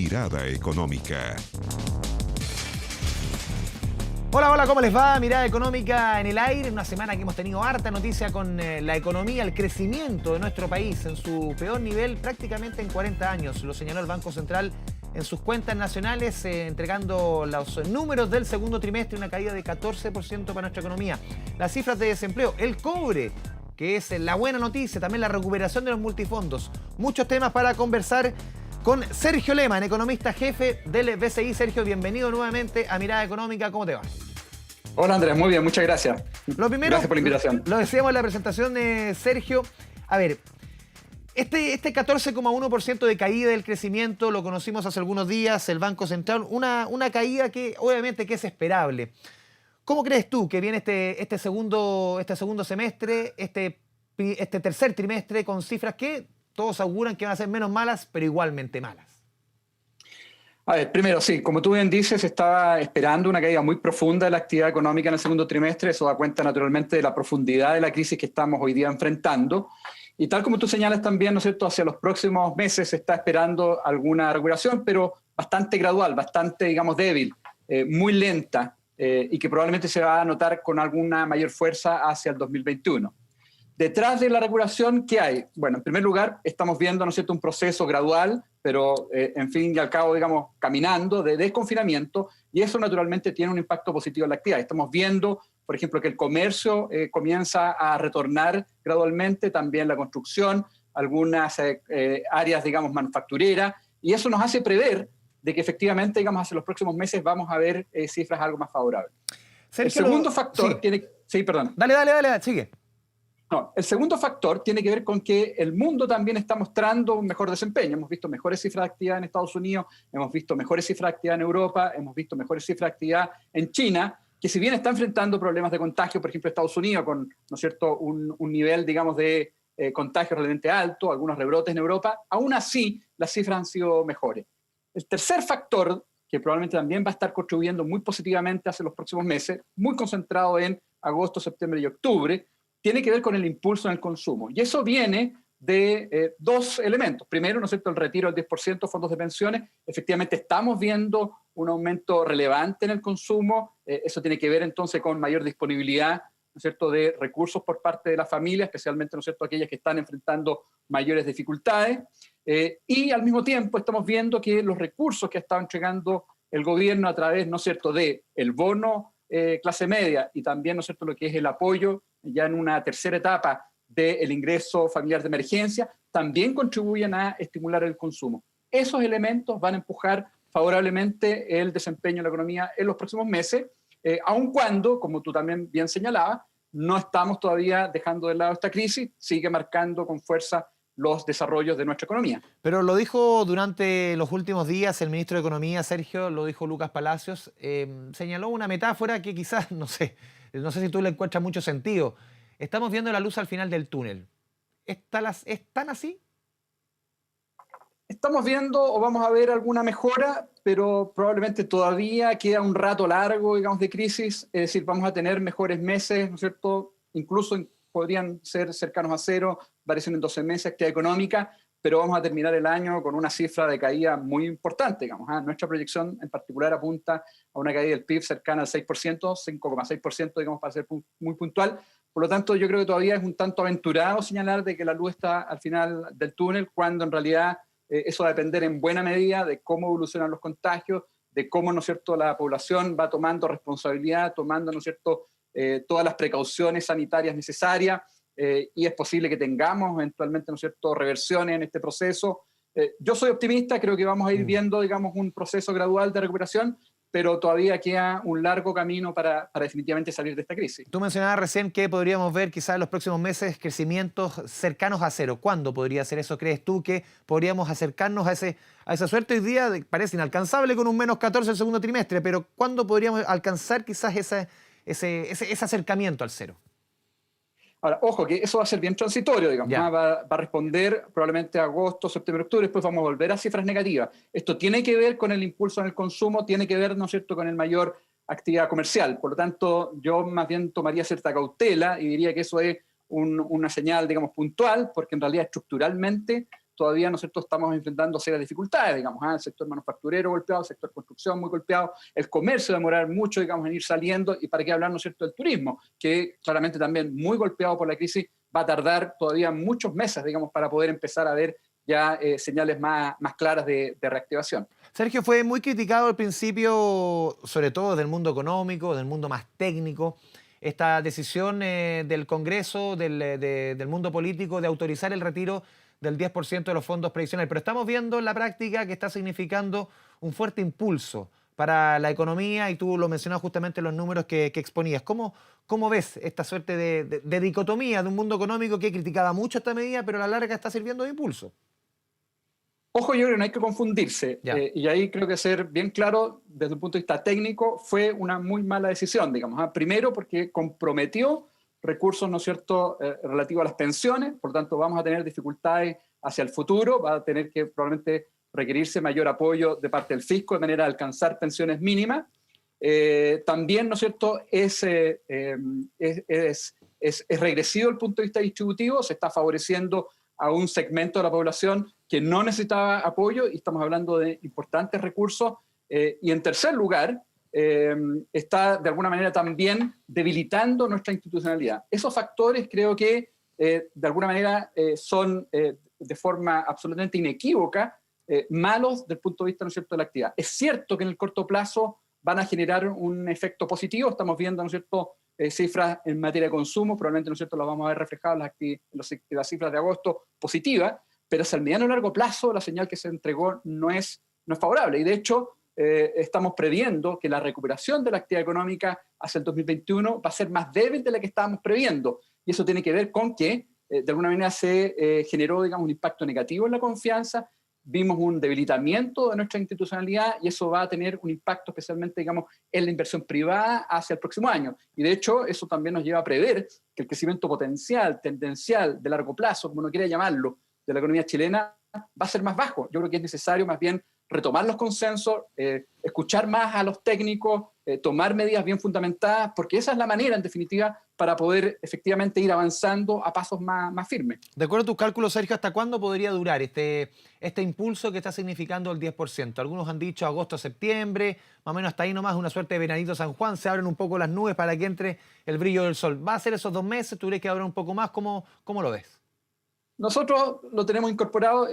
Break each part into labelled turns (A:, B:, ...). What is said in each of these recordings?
A: Mirada Económica.
B: Hola, hola, ¿cómo les va? Mirada Económica en el aire, una semana que hemos tenido harta noticia con la economía, el crecimiento de nuestro país en su peor nivel prácticamente en 40 años. Lo señaló el Banco Central en sus cuentas nacionales, entregando los números del segundo trimestre, una caída de 14% para nuestra economía. Las cifras de desempleo, el cobre, que es la buena noticia, también la recuperación de los multifondos. Muchos temas para conversar con Sergio Lehmann, economista jefe del BCI. Sergio, bienvenido nuevamente a Mirada Económica. ¿Cómo te va?
C: Hola Andrés, muy bien, muchas gracias. Gracias por la invitación.
B: Lo decíamos en la presentación de Sergio. A ver, este 14,1% de caída del crecimiento lo conocimos hace algunos días, el Banco Central, una caída que obviamente que es esperable. ¿Cómo crees tú que viene este segundo semestre, este tercer trimestre con cifras que todos auguran que van a ser menos malas, pero igualmente malas?
C: A ver, primero, sí, como tú bien dices, se estaba esperando una caída muy profunda de la actividad económica en el segundo trimestre. Eso da cuenta naturalmente de la profundidad de la crisis que estamos hoy día enfrentando. Y tal como tú señalas también, ¿no es cierto?, hacia los próximos meses se está esperando alguna recuperación, pero bastante gradual, bastante, digamos, débil, muy lenta, y que probablemente se va a notar con alguna mayor fuerza hacia el 2021. Detrás de la regulación, ¿qué hay? Bueno, en primer lugar, estamos viendo, ¿no es cierto?, un proceso gradual, pero en fin y al cabo, digamos, caminando de desconfinamiento, y eso naturalmente tiene un impacto positivo en la actividad. Estamos viendo, por ejemplo, que el comercio comienza a retornar gradualmente, también la construcción, algunas áreas, digamos, manufactureras, y eso nos hace prever de que efectivamente, digamos, hacia los próximos meses vamos a ver cifras algo más favorables.
B: Sergio,
C: el segundo factor
B: sí.
C: tiene... Sí, perdón.
B: Dale, sigue.
C: No, el segundo factor tiene que ver con que el mundo también está mostrando un mejor desempeño. Hemos visto mejores cifras de actividad en Estados Unidos, hemos visto mejores cifras de actividad en Europa, hemos visto mejores cifras de actividad en China, que si bien está enfrentando problemas de contagio, por ejemplo, Estados Unidos, con, ¿no es cierto?, un nivel, digamos, de contagio realmente alto, algunos rebrotes en Europa, aún así las cifras han sido mejores. El tercer factor, que probablemente también va a estar contribuyendo muy positivamente hacia los próximos meses, muy concentrado en agosto, septiembre y octubre, tiene que ver con el impulso en el consumo. Y eso viene de dos elementos. Primero, ¿no es cierto?, el retiro del 10% de fondos de pensiones. Efectivamente, estamos viendo un aumento relevante en el consumo. Eso tiene que ver entonces con mayor disponibilidad, ¿no es cierto?, de recursos por parte de la familia, especialmente, ¿no es cierto?, aquellas que están enfrentando mayores dificultades. Y al mismo tiempo estamos viendo que los recursos que ha estado entregando el gobierno a través, ¿no es cierto?, de el bono clase media y también, ¿no es cierto?, lo que es el apoyo ya en una tercera etapa del ingreso familiar de emergencia, también contribuyen a estimular el consumo. Esos elementos van a empujar favorablemente el desempeño de la economía en los próximos meses, aun cuando, como tú también bien señalabas, no estamos todavía dejando de lado esta crisis, sigue marcando con fuerza los desarrollos de nuestra economía.
B: Pero lo dijo durante los últimos días el ministro de Economía, Sergio, lo dijo Lucas Palacios, señaló una metáfora que quizás, no sé si tú le encuentras mucho sentido. Estamos viendo la luz al final del túnel. ¿Es tan así?
C: Estamos viendo o vamos a ver alguna mejora, pero probablemente todavía queda un rato largo, digamos, de crisis. Es decir, vamos a tener mejores meses, ¿no es cierto? Incluso podrían ser cercanos a cero, variación en 12 meses, actividad económica, pero vamos a terminar el año con una cifra de caída muy importante, digamos. Nuestra proyección en particular apunta a una caída del PIB cercana al 6%, 5,6%, digamos, para ser muy puntual. Por lo tanto, yo creo que todavía es un tanto aventurado señalar de que la luz está al final del túnel, cuando en realidad eso va a depender en buena medida de cómo evolucionan los contagios, de cómo, ¿no es cierto?, la población va tomando responsabilidad, tomando, ¿no es cierto?, todas las precauciones sanitarias necesarias, y es posible que tengamos eventualmente, ¿no es cierto?, reversiones en este proceso. Yo soy optimista, creo que vamos a ir viendo, digamos, un proceso gradual de recuperación, pero todavía queda un largo camino para definitivamente salir de esta crisis.
B: Tú mencionabas recién que podríamos ver quizás en los próximos meses crecimientos cercanos a cero. ¿Cuándo podría ser eso? ¿Crees tú que podríamos acercarnos a esa suerte? Hoy día parece inalcanzable con un menos 14 el segundo trimestre, pero ¿cuándo podríamos alcanzar quizás ese acercamiento al cero?
C: Ahora, ojo, que eso va a ser bien transitorio, digamos, va a responder probablemente a agosto, septiembre, octubre, después vamos a volver a cifras negativas. Esto tiene que ver con el impulso en el consumo, tiene que ver, ¿no es cierto?, con el mayor actividad comercial. Por lo tanto, yo más bien tomaría cierta cautela y diría que eso es una señal, digamos, puntual, porque en realidad estructuralmente todavía, ¿no es cierto?, estamos enfrentando serias dificultades, digamos, el sector manufacturero golpeado, el sector construcción muy golpeado, el comercio va a demorar mucho, digamos, en ir saliendo, y para qué hablar, ¿no es cierto?, del turismo, que claramente también muy golpeado por la crisis, va a tardar todavía muchos meses, digamos, para poder empezar a ver ya señales más claras de reactivación.
B: Sergio, fue muy criticado al principio, sobre todo del mundo económico, del mundo más técnico, esta decisión del Congreso, del mundo político, de autorizar el retiro del 10% de los fondos previsionales. Pero estamos viendo en la práctica que está significando un fuerte impulso para la economía, y tú lo mencionabas justamente en los números que exponías. ¿Cómo ves esta suerte de dicotomía de un mundo económico que criticaba mucho esta medida, pero a la larga está sirviendo de impulso?
C: Ojo, yo creo que no hay que confundirse,
B: Ya.
C: y ahí creo que ser bien claro, desde el punto de vista técnico, fue una muy mala decisión, digamos. Primero, porque comprometió recursos, ¿no es cierto?, relativos a las pensiones, por lo tanto vamos a tener dificultades hacia el futuro, va a tener que probablemente requerirse mayor apoyo de parte del fisco de manera de alcanzar pensiones mínimas. También, ¿no es cierto?, es regresivo desde el punto de vista distributivo, se está favoreciendo a un segmento de la población que no necesitaba apoyo, y estamos hablando de importantes recursos. Y en tercer lugar, está de alguna manera también debilitando nuestra institucionalidad. Esos factores creo que de alguna manera son de forma absolutamente inequívoca malos desde el punto de vista, ¿no es cierto?, de la actividad. Es cierto que en el corto plazo van a generar un efecto positivo, estamos viendo, ¿no es cierto?, cifras en materia de consumo, probablemente, ¿no es cierto?, las vamos a ver reflejadas en las cifras de agosto positivas, pero hacia el mediano y largo plazo la señal que se entregó no es favorable, y de hecho estamos previendo que la recuperación de la actividad económica hacia el 2021 va a ser más débil de la que estábamos previendo, y eso tiene que ver con que de alguna manera se generó, digamos, un impacto negativo en la confianza, vimos un debilitamiento de nuestra institucionalidad, y eso va a tener un impacto especialmente, digamos, en la inversión privada hacia el próximo año. Y de hecho, eso también nos lleva a prever que el crecimiento potencial, tendencial, de largo plazo, como uno quiera llamarlo, de la economía chilena va a ser más bajo. Yo creo que es necesario más bien retomar los consensos, escuchar más a los técnicos, tomar medidas bien fundamentadas, porque esa es la manera, en definitiva, para poder efectivamente ir avanzando a pasos más firmes.
B: De acuerdo a tus cálculos, Sergio, ¿hasta cuándo podría durar este impulso que está significando el 10%? Algunos han dicho agosto, septiembre, más o menos hasta ahí nomás, una suerte de veranito San Juan, se abren un poco las nubes para que entre el brillo del sol. ¿Va a ser esos 2 meses? ¿Tú crees que va a durar un poco más? ¿Cómo lo ves?
C: Nosotros lo tenemos incorporado,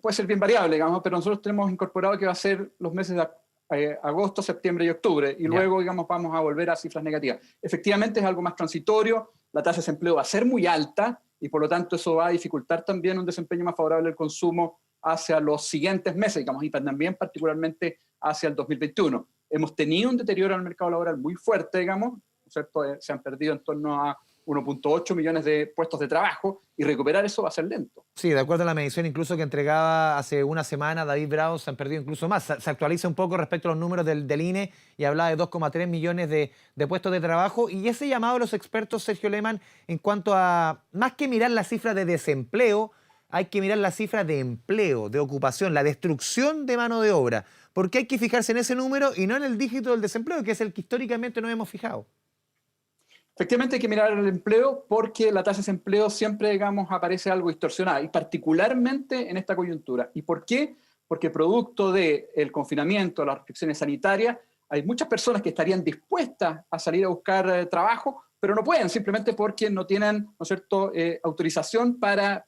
C: puede ser bien variable, digamos, pero nosotros tenemos incorporado que va a ser los meses de agosto, septiembre y octubre, y luego, digamos, vamos a volver a cifras negativas. Efectivamente es algo más transitorio, la tasa de desempleo va a ser muy alta, y por lo tanto eso va a dificultar también un desempeño más favorable del consumo hacia los siguientes meses, digamos, y también particularmente hacia el 2021. Hemos tenido un deterioro en el mercado laboral muy fuerte, digamos, ¿no es cierto? Se han perdido en torno a 1.8 millones de puestos de trabajo, y recuperar eso va a ser lento.
B: Sí, de acuerdo a la medición incluso que entregaba hace una semana David Bravo, se han perdido incluso más. Se actualiza un poco respecto a los números del INE, y hablaba de 2,3 millones de puestos de trabajo. Y ese llamado a los expertos, Sergio Lehmann, en cuanto a, más que mirar la cifra de desempleo, hay que mirar la cifra de empleo, de ocupación, la destrucción de mano de obra. Porque hay que fijarse en ese número y no en el dígito del desempleo, que es el que históricamente nos hemos fijado.
C: Efectivamente hay que mirar el empleo, porque la tasa de desempleo siempre, digamos, aparece algo distorsionada, y particularmente en esta coyuntura. ¿Y por qué? Porque producto del confinamiento, las restricciones sanitarias, hay muchas personas que estarían dispuestas a salir a buscar trabajo, pero no pueden, simplemente porque no tienen, ¿no es cierto?, autorización para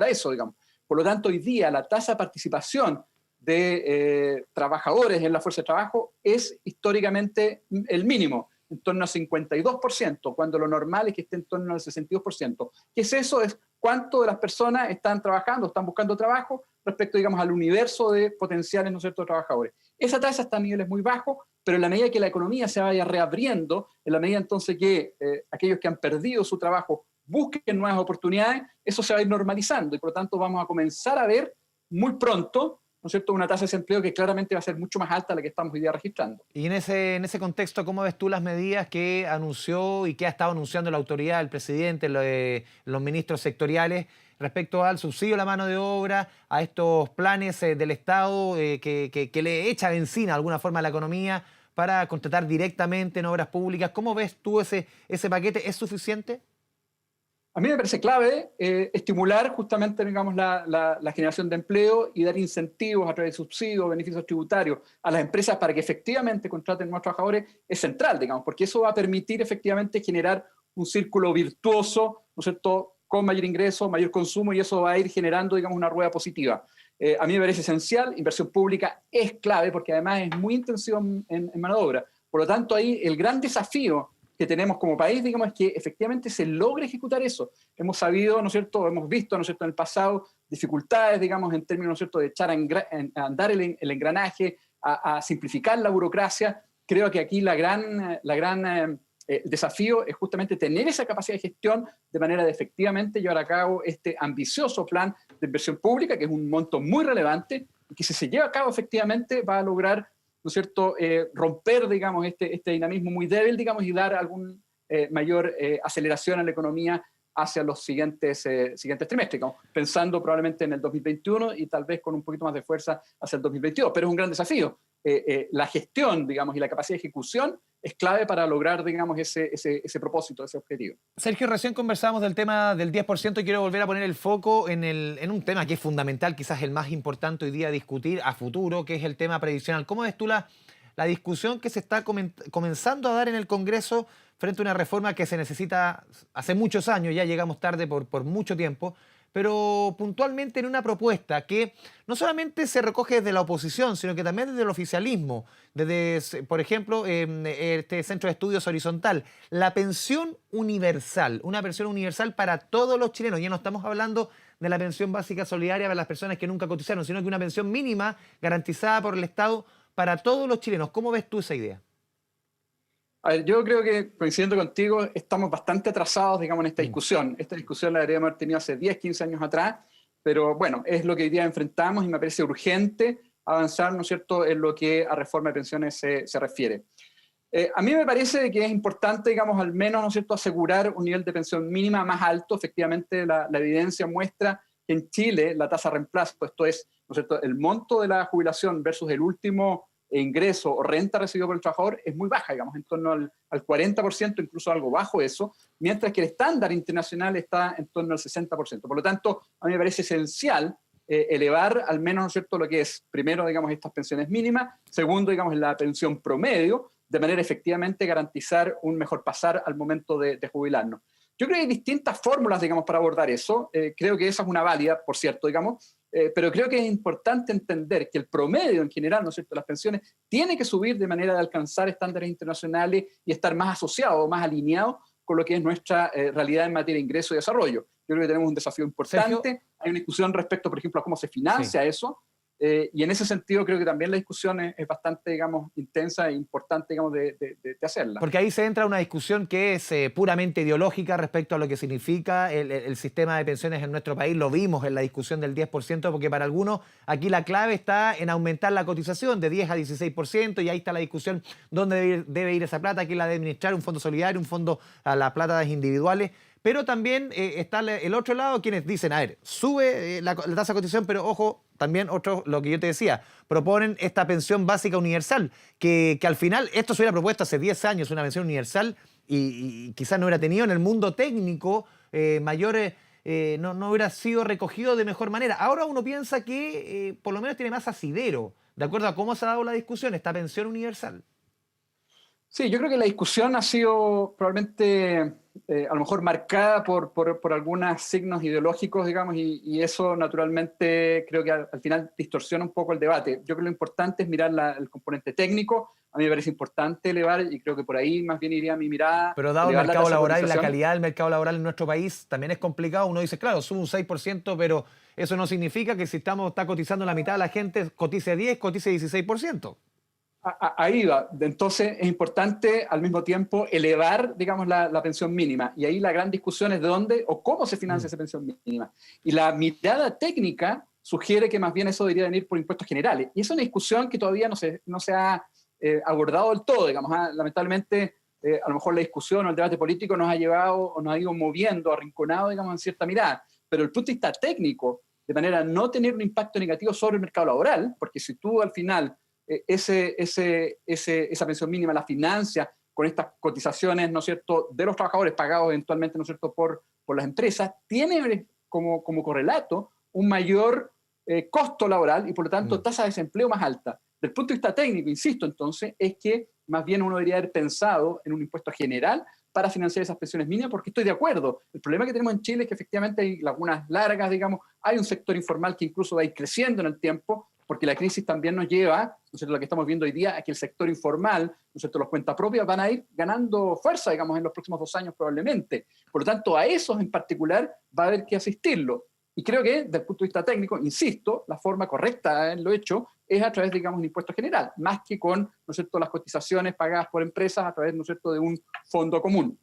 C: eso, digamos. Por lo tanto, hoy día la tasa de participación de trabajadores en la fuerza de trabajo es históricamente el mínimo, en torno al 52%, cuando lo normal es que esté en torno al 62%. ¿Qué es eso? Es cuánto de las personas están trabajando, están buscando trabajo respecto, digamos, al universo de potenciales, ¿no es cierto?, trabajadores. Esa tasa está a niveles muy bajos, pero en la medida que la economía se vaya reabriendo, en la medida entonces que aquellos que han perdido su trabajo busquen nuevas oportunidades, eso se va a ir normalizando, y por lo tanto vamos a comenzar a ver muy pronto, ¿no es cierto?, una tasa de desempleo que claramente va a ser mucho más alta de la que estamos hoy día registrando.
B: Y en ese contexto, ¿cómo ves tú las medidas que anunció y que ha estado anunciando la autoridad, el presidente, los ministros sectoriales, respecto al subsidio a la mano de obra, a estos planes del Estado que le echa benzina de alguna forma a la economía para contratar directamente en obras públicas? ¿Cómo ves tú ese paquete? ¿Es suficiente?
C: A mí me parece clave estimular justamente, digamos, la generación de empleo y dar incentivos a través de subsidios, beneficios tributarios a las empresas para que efectivamente contraten nuevos trabajadores es central, digamos, porque eso va a permitir efectivamente generar un círculo virtuoso, ¿no es cierto?, con mayor ingreso, mayor consumo, y eso va a ir generando, digamos, una rueda positiva. A mí me parece esencial, inversión pública es clave porque además es muy intensivo en mano de obra. Por lo tanto, ahí el gran desafío que tenemos como país, digamos, es que efectivamente se logre ejecutar eso. Hemos sabido, ¿no es cierto?, hemos visto, ¿no es cierto?, en el pasado dificultades, digamos, en términos, ¿no es cierto?, de echar a andar el engranaje, a simplificar la burocracia. Creo que aquí el desafío es justamente tener esa capacidad de gestión de manera de efectivamente llevar a cabo este ambicioso plan de inversión pública, que es un monto muy relevante, y que si se lleva a cabo efectivamente va a lograr, ¿no es cierto?, romper, digamos, este dinamismo muy débil, digamos, y dar algún mayor aceleración a la economía hacia los siguientes trimestres, digamos, pensando probablemente en el 2021 y tal vez con un poquito más de fuerza hacia el 2022, pero es un gran desafío. La gestión, digamos, y la capacidad de ejecución es clave para lograr, digamos, ese propósito, ese objetivo.
B: Sergio, recién conversábamos del tema del 10% y quiero volver a poner el foco en un tema que es fundamental, quizás el más importante hoy día a discutir a futuro, que es el tema previsional. ¿Cómo ves tú la discusión que se está comenzando a dar en el Congreso frente a una reforma que se necesita hace muchos años, ya llegamos tarde por mucho tiempo, pero puntualmente en una propuesta que no solamente se recoge desde la oposición, sino que también desde el oficialismo, desde, por ejemplo, este Centro de Estudios Horizontal, la pensión universal, una pensión universal para todos los chilenos. Ya no estamos hablando de la pensión básica solidaria para las personas que nunca cotizaron, sino que una pensión mínima garantizada por el Estado para todos los chilenos. ¿Cómo ves tú esa idea?
C: A ver, yo creo que, coincidiendo contigo, estamos bastante atrasados, digamos, en esta discusión. Esta discusión la deberíamos haber tenido hace 10, 15 años atrás, pero bueno, es lo que hoy día enfrentamos y me parece urgente avanzar, ¿no es cierto?, en lo que a reforma de pensiones se refiere. A mí me parece que es importante, digamos, al menos, ¿no es cierto?, asegurar un nivel de pensión mínima más alto. Efectivamente, la evidencia muestra que en Chile la tasa de reemplazo, esto es, ¿no es cierto?, el monto de la jubilación versus el último ingreso o renta recibido por el trabajador es muy baja, digamos, en torno al 40%, incluso algo bajo eso, mientras que el estándar internacional está en torno al 60%. Por lo tanto, a mí me parece esencial elevar al menos, ¿no es cierto?, lo que es, primero, digamos, estas pensiones mínimas, segundo, digamos, la pensión promedio, de manera efectivamente garantizar un mejor pasar al momento de jubilarnos. Yo creo que hay distintas fórmulas, digamos, para abordar eso. Creo que esa es una válida, por cierto, digamos, pero creo que es importante entender que el promedio en general, ¿no es cierto?, las pensiones tiene que subir de manera de alcanzar estándares internacionales y estar más asociado, más alineado con lo que es nuestra realidad en materia de ingreso y desarrollo. Yo creo que tenemos un desafío importante. Sergio, hay una discusión respecto, por ejemplo, a cómo se financia eso. Y en ese sentido creo que también la discusión es bastante, digamos, intensa e importante, digamos, de hacerla.
B: Porque ahí se entra una discusión que es puramente ideológica respecto a lo que significa el sistema de pensiones en nuestro país. Lo vimos en la discusión del 10%, porque para algunos aquí la clave está en aumentar la cotización de 10 a 16%, y ahí está la discusión dónde debe ir esa plata, quién la debe administrar, un fondo solidario, un fondo a la plata de individuales. Pero también está el otro lado, quienes dicen, a ver, sube la tasa de cotización, pero ojo, también otro, lo que yo te decía, proponen esta pensión básica universal, que al final, esto se hubiera propuesto hace 10 años, una pensión universal, y quizás no hubiera tenido en el mundo técnico mayores, no hubiera sido recogido de mejor manera. Ahora uno piensa que por lo menos tiene más asidero, de acuerdo a cómo se ha dado la discusión, esta pensión universal.
C: Sí, yo creo que la discusión ha sido probablemente a lo mejor marcada por algunos signos ideológicos, digamos, y eso naturalmente creo que al final distorsiona un poco el debate. Yo creo que lo importante es mirar el componente técnico. A mí me parece importante elevar, y creo que por ahí más bien iría mi mirada.
B: Pero dado el mercado laboral y la calidad del mercado laboral en nuestro país, también es complicado. Uno dice, claro, sube un 6%, pero eso no significa que si está cotizando la mitad de la gente, cotice 10, cotice 16%.
C: Ahí va. Entonces es importante al mismo tiempo elevar, digamos, la pensión mínima. Y ahí la gran discusión es de dónde o cómo se financia esa pensión mínima. Y la mirada técnica sugiere que más bien eso debería venir por impuestos generales. Y es una discusión que todavía no se ha abordado del todo, digamos. Lamentablemente, a lo mejor la discusión o el debate político nos ha llevado o nos ha ido moviendo, arrinconado, digamos, en cierta mirada. Pero el punto de vista técnico, de manera a no tener un impacto negativo sobre el mercado laboral, porque si tú al final esa pensión mínima la financia con estas cotizaciones, ¿no es cierto?, de los trabajadores pagados eventualmente, ¿no es cierto?, por por las empresas, tiene como correlato un mayor costo laboral y por lo tanto tasa de desempleo más alta. Desde el punto de vista técnico, insisto entonces, es que más bien uno debería haber pensado en un impuesto general para financiar esas pensiones mínimas, porque estoy de acuerdo. El problema que tenemos en Chile es que efectivamente hay lagunas largas, digamos, hay un sector informal que incluso va a ir creciendo en el tiempo, porque la crisis también nos lleva, ¿no es cierto?, lo que estamos viendo hoy día, a que el sector informal, ¿no es cierto?, los cuentapropias van a ir ganando fuerza, digamos, en los próximos 2 años probablemente. Por lo tanto, a esos en particular va a haber que asistirlo. Y creo que, desde el punto de vista técnico, insisto, la forma correcta en lo hecho es a través, digamos, de un impuesto general, más que con, ¿no es cierto?, las cotizaciones pagadas por empresas a través, ¿no es cierto?, de un fondo común.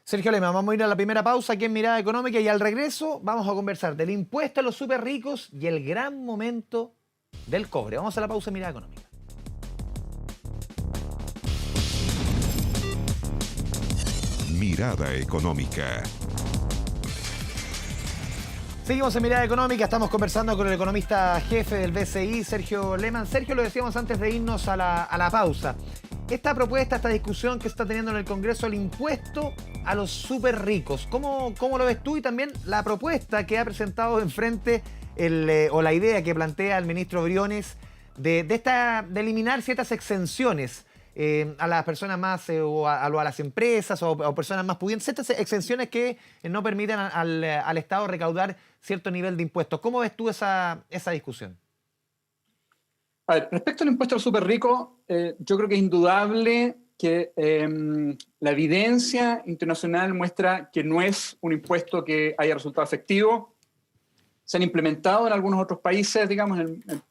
B: Sergio Lema, vamos a ir a la primera pausa aquí en Mirada Económica y al regreso vamos a conversar del impuesto a los súper ricos y el gran momento del cobre. Vamos a la pausa en Mirada Económica.
A: Mirada Económica.
B: Seguimos en Mirada Económica, estamos conversando con el economista jefe del BCI, Sergio Lehmann. Sergio, lo decíamos antes de irnos a la pausa. Esta propuesta, esta discusión que se está teniendo en el Congreso, el impuesto a los súper ricos, ¿cómo lo ves tú? Y también la propuesta que ha presentado enfrente, o la idea que plantea el ministro Briones de eliminar ciertas exenciones a las personas más, o a las empresas o personas más pudientes, ciertas exenciones que no permitan al Estado recaudar cierto nivel de impuestos. ¿Cómo ves tú esa discusión?
C: A ver, respecto al impuesto al súper rico, yo creo que es indudable que la evidencia internacional muestra que no es un impuesto que haya resultado efectivo. Se han implementado en algunos otros países, digamos,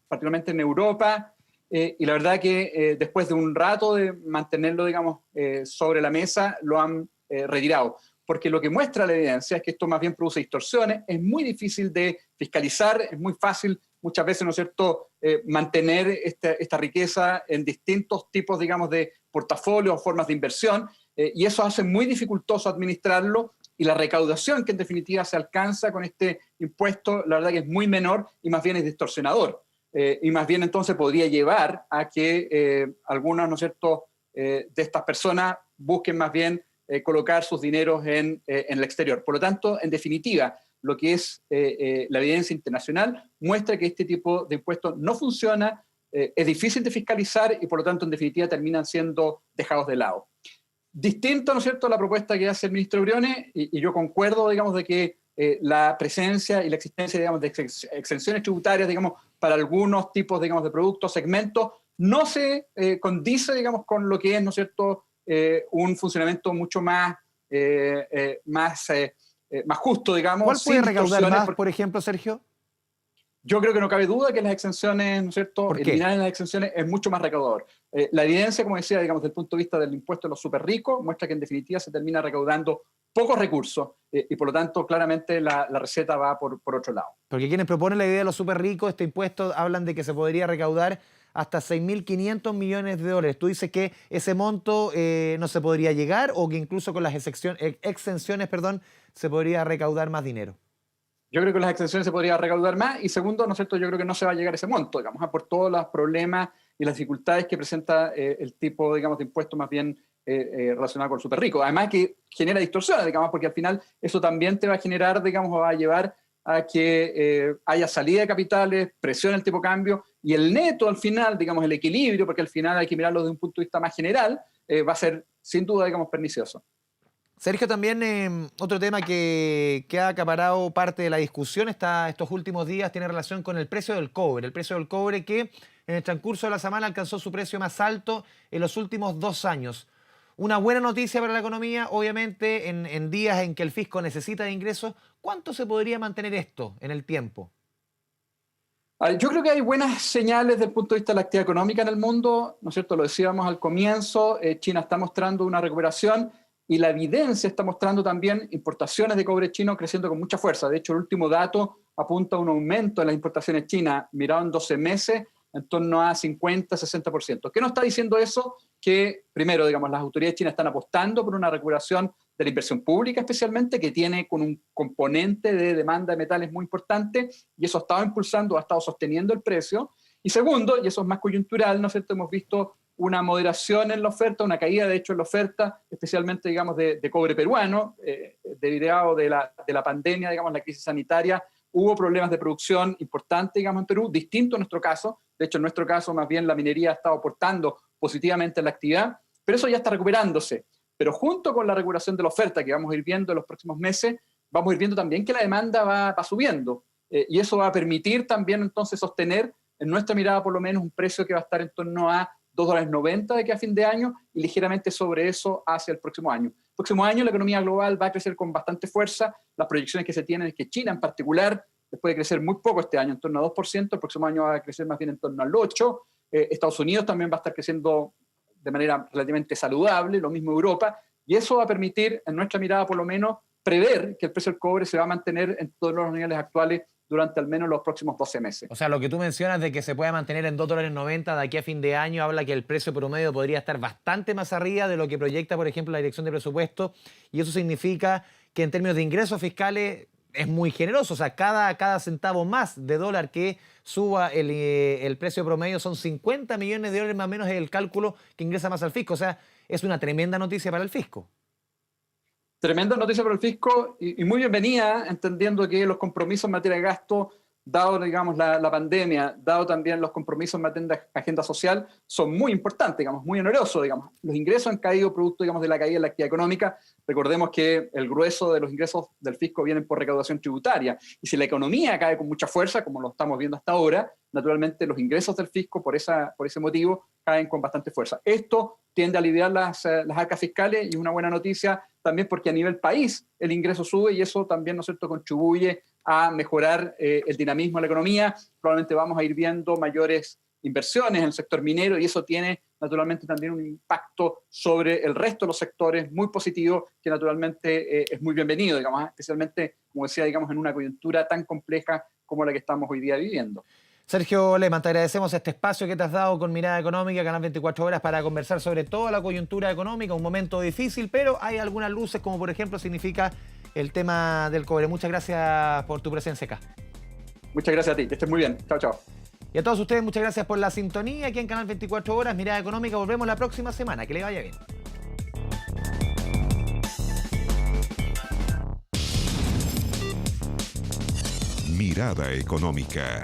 C: particularmente en Europa, y la verdad que después de un rato de mantenerlo, digamos, sobre la mesa, lo han retirado. Porque lo que muestra la evidencia es que esto más bien produce distorsiones, es muy difícil de fiscalizar, es muy fácil muchas veces, ¿no es cierto?, mantener esta riqueza en distintos tipos, digamos, de portafolios o formas de inversión, y eso hace muy dificultoso administrarlo, y la recaudación que en definitiva se alcanza con este impuesto, la verdad que es muy menor y más bien es distorsionador. Y más bien entonces podría llevar a que algunas, ¿no es cierto?, de estas personas busquen más bien colocar sus dineros en el exterior. Por lo tanto, en definitiva, lo que es la evidencia internacional muestra que este tipo de impuestos no funciona, es difícil de fiscalizar y por lo tanto, en definitiva, terminan siendo dejados de lado. Distinto, ¿no es cierto?, a la propuesta que hace el ministro Briones, y yo concuerdo, digamos, de que la presencia y la existencia, digamos, de exenciones tributarias, digamos, para algunos tipos, digamos, de productos, segmentos, no se condice, digamos, con lo que es, ¿no es cierto?, un funcionamiento mucho más justo, digamos.
B: ¿Cuál puede recaudar más, por ejemplo, Sergio?
C: Yo creo que no cabe duda que las exenciones, ¿no es cierto?, eliminar las exenciones es mucho más recaudador. La evidencia, como decía, digamos, desde el punto de vista del impuesto a los súper ricos, muestra que en definitiva se termina recaudando pocos recursos y por lo tanto claramente la receta va por otro lado.
B: Porque quienes proponen la idea de los súper ricos, este impuesto, hablan de que se podría recaudar hasta 6.500 millones de dólares. ¿Tú dices que ese monto no se podría llegar o que incluso con las exenciones, se podría recaudar más dinero?
C: Yo creo que las exenciones se podría recaudar más y segundo, ¿no es cierto?, yo creo que no se va a llegar a ese monto, digamos, por todos los problemas y las dificultades que presenta el tipo, digamos, de impuesto más bien relacionado con el súper rico. Además que genera distorsiones, digamos, porque al final eso también te va a generar, digamos, va a llevar a que haya salida de capitales, presión el tipo de cambio y el neto al final, digamos, el equilibrio, porque al final hay que mirarlo desde un punto de vista más general, va a ser sin duda, digamos, pernicioso.
B: Sergio, también otro tema que ha acaparado parte de la discusión estos últimos días tiene relación con el precio del cobre. El precio del cobre que en el transcurso de la semana alcanzó su precio más alto en los últimos 2 años. Una buena noticia para la economía, obviamente, en días en que el fisco necesita de ingresos. ¿Cuánto se podría mantener esto en el tiempo?
C: Yo creo que hay buenas señales desde el punto de vista de la actividad económica en el mundo, ¿no es cierto? Lo decíamos al comienzo, China está mostrando una recuperación y la evidencia está mostrando también importaciones de cobre chino creciendo con mucha fuerza. De hecho, el último dato apunta a un aumento en las importaciones chinas, mirado en 12 meses, en torno a 50-60%. ¿Qué nos está diciendo eso? Que, primero, digamos, las autoridades chinas están apostando por una recuperación de la inversión pública especialmente, que tiene con un componente de demanda de metales muy importante, y eso ha estado impulsando, ha estado sosteniendo el precio. Y segundo, y eso es más coyuntural, ¿no es cierto?, hemos visto una moderación en la oferta, una caída de hecho en la oferta, especialmente digamos de cobre peruano, derivado de la pandemia, digamos la crisis sanitaria. Hubo problemas de producción importantes, digamos, en Perú, distinto a nuestro caso. De hecho, en nuestro caso, más bien, la minería ha estado aportando positivamente en la actividad, pero eso ya está recuperándose. Pero junto con la recuperación de la oferta que vamos a ir viendo en los próximos meses, vamos a ir viendo también que la demanda va subiendo. Y eso va a permitir también, entonces, sostener, en nuestra mirada, por lo menos, un precio que va a estar en torno a $2.90 de aquí a fin de año y ligeramente sobre eso hacia el próximo año. El próximo año la economía global va a crecer con bastante fuerza. Las proyecciones que se tienen es que China en particular, después de crecer muy poco este año, en torno a 2%, el próximo año va a crecer más bien en torno al 8%. Estados Unidos también va a estar creciendo de manera relativamente saludable, lo mismo Europa, y eso va a permitir, en nuestra mirada por lo menos, prever que el precio del cobre se va a mantener en todos los niveles actuales durante al menos los próximos 12 meses.
B: O sea, lo que tú mencionas de que se puede mantener en $2.90 de aquí a fin de año, habla que el precio promedio podría estar bastante más arriba de lo que proyecta, por ejemplo, la Dirección de Presupuesto, y eso significa que en términos de ingresos fiscales es muy generoso. O sea, cada centavo más de dólar que suba el precio promedio son $50 millones más o menos el cálculo que ingresa más al fisco. O sea, es una tremenda noticia para el fisco.
C: Tremenda noticia para el fisco y muy bienvenida, entendiendo que los compromisos en materia de gasto, dado digamos, la pandemia, dado también los compromisos en materia de agenda social, son muy importantes, digamos, muy onerosos. Digamos. Los ingresos han caído producto digamos, de la caída de la actividad económica. Recordemos que el grueso de los ingresos del fisco vienen por recaudación tributaria. Y si la economía cae con mucha fuerza, como lo estamos viendo hasta ahora, naturalmente los ingresos del fisco por ese motivo caen con bastante fuerza. Esto tiende a aliviar las arcas fiscales y es una buena noticia también porque a nivel país el ingreso sube y eso también, ¿no es cierto?, contribuye a mejorar el dinamismo de la economía. Probablemente vamos a ir viendo mayores inversiones en el sector minero y eso tiene naturalmente también un impacto sobre el resto de los sectores muy positivo que naturalmente es muy bienvenido, digamos, especialmente, como decía, digamos, en una coyuntura tan compleja como la que estamos hoy día viviendo.
B: Sergio Lehmann, te agradecemos este espacio que te has dado con Mirada Económica, Canal 24 Horas, para conversar sobre toda la coyuntura económica, un momento difícil, pero hay algunas luces, como por ejemplo significa el tema del cobre. Muchas gracias por tu presencia acá.
C: Muchas gracias a ti, que estés muy bien. Chao, chao.
B: Y a todos ustedes, muchas gracias por la sintonía aquí en Canal 24 Horas, Mirada Económica. Volvemos la próxima semana. Que le vaya bien.
A: Mirada Económica.